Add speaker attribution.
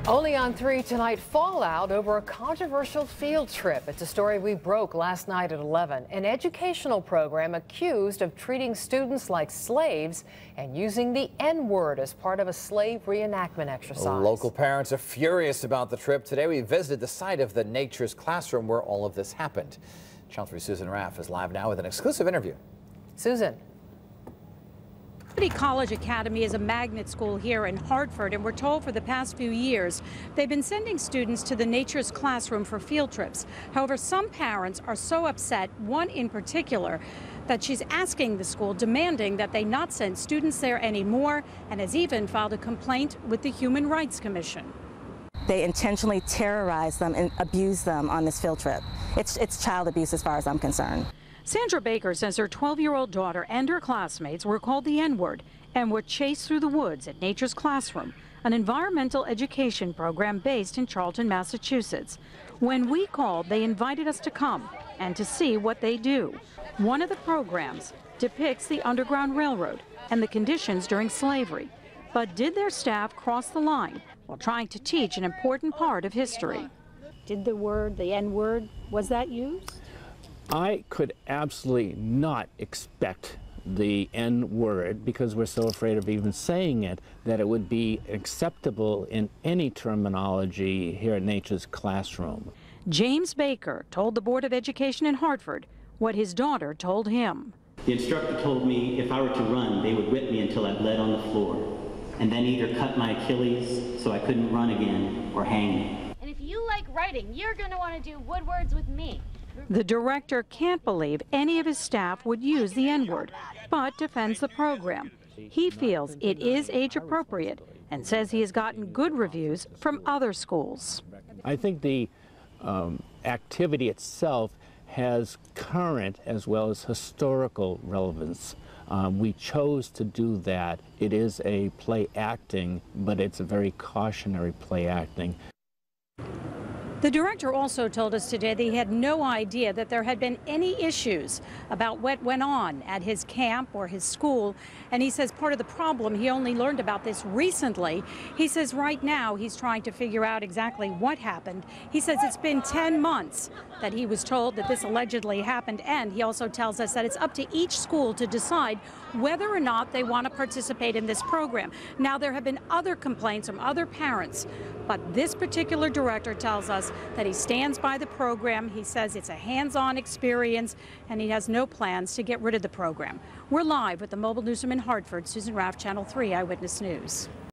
Speaker 1: Only on 3 tonight, fallout over a controversial field trip. It's a story we broke last night at 11. An educational program accused of treating students like slaves and using the N-word as part of a slave reenactment exercise.
Speaker 2: Local parents are furious about the trip. Today we visited the site of the Nature's Classroom where all of this happened. Channel 3's Susan Raff is live now with an exclusive interview.
Speaker 1: Susan.
Speaker 3: City College Academy is a magnet school here in Hartford, and we're told for the past few years they've been sending students to the Nature's Classroom for field trips. However, some parents are so upset, one in particular, that she's asking the school, demanding that they not send students there anymore, and has even filed a complaint with the Human Rights Commission.
Speaker 4: They intentionally terrorize them and abuse them on this field trip. It's child abuse as far as I'm concerned.
Speaker 3: Sandra Baker says her 12-year-old daughter and her classmates were called the N-word and were chased through the woods at Nature's Classroom, an environmental education program based in Charlton, Massachusetts. When we called, they invited us to come and to see what they do. One of the programs depicts the Underground Railroad and the conditions during slavery. But did their staff cross the line while trying to teach an important part of history? Did the N-word, was that used?
Speaker 5: I could absolutely not expect the N-word, because we're so afraid of even saying it, that it would be acceptable in any terminology here at Nature's Classroom.
Speaker 3: James Baker told the Board of Education in Hartford what his daughter told him.
Speaker 6: The instructor told me if I were to run, they would whip me until I bled on the floor, and then either cut my Achilles so I couldn't run again or hang me.
Speaker 7: And if you like writing, you're going to want to do Woodwords with me.
Speaker 3: The director can't believe any of his staff would use the N-word, but defends the program. He feels it is age appropriate and says he has gotten good reviews from other schools.
Speaker 5: I think the activity itself has current as well as historical relevance. We chose to do that. It is a play acting, but it's a very cautionary play acting.
Speaker 3: The director also told us today that he had no idea that there had been any issues about what went on at his camp or his school. And he says part of the problem, he only learned about this recently. He says right now he's trying to figure out exactly what happened. He says it's been 10 months that he was told that this allegedly happened. And he also tells us that it's up to each school to decide whether or not they want to participate in this program. Now, there have been other complaints from other parents, but this particular director tells us that he stands by the program. He says it's a hands-on experience, and he has no plans to get rid of the program. We're live with the mobile newsroom in Hartford. Susan Raff, Channel 3 Eyewitness News.